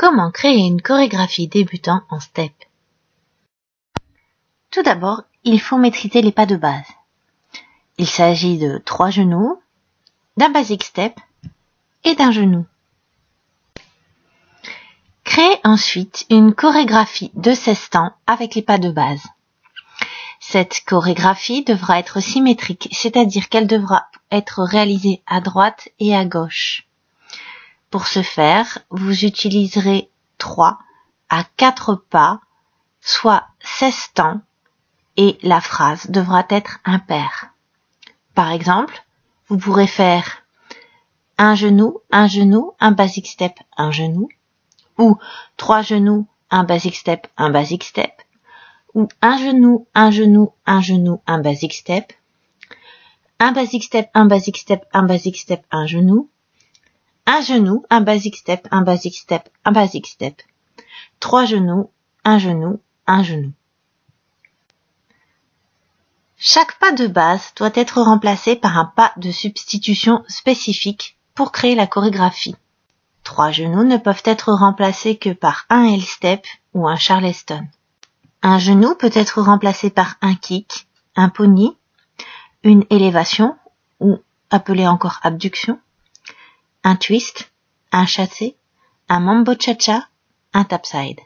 Comment créer une chorégraphie débutant en step? Tout d'abord, il faut maîtriser les pas de base. Il s'agit de 3 genoux, d'un basic step et d'un genou. Créez ensuite une chorégraphie de 16 temps avec les pas de base. Cette chorégraphie devra être symétrique, c'est-à-dire qu'elle devra être réalisée à droite et à gauche. Pour ce faire, vous utiliserez 3 à 4 pas, soit 16 temps, et la phrase devra être impaire. Par exemple, vous pourrez faire un genou, un basic step, un genou, ou 3 genoux, un basic step, ou un genou, un genou, un genou, un basic step, un basic step, un basic step, un basic step, un genou, un basic step, un basic step, un basic step, 3 genoux, un genou, un genou. Chaque pas de base doit être remplacé par un pas de substitution spécifique pour créer la chorégraphie. 3 genoux ne peuvent être remplacés que par un L-step ou un charleston. Un genou peut être remplacé par un kick, un pony, une élévation ou appelée encore abduction, un twist, un chassé, un mambo cha-cha, un topside.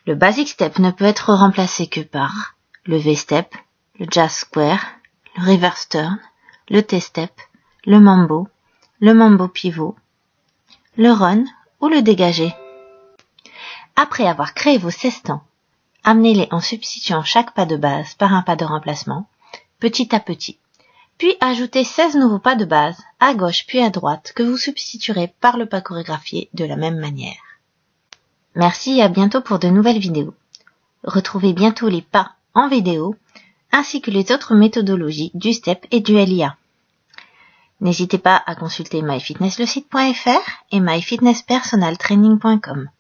Le basic step ne peut être remplacé que par le V-step, le jazz square, le reverse turn, le T-step, le mambo pivot, le run ou le dégagé. Après avoir créé vos 16 temps, amenez-les en substituant chaque pas de base par un pas de remplacement, petit à petit. Puis ajoutez 16 nouveaux pas de base, à gauche puis à droite, que vous substituerez par le pas chorégraphié de la même manière. Merci et à bientôt pour de nouvelles vidéos. Retrouvez bientôt les pas en vidéo, ainsi que les autres méthodologies du STEP et du LIA. N'hésitez pas à consulter myfitnesslesite.fr et myfitnesspersonaltraining.com.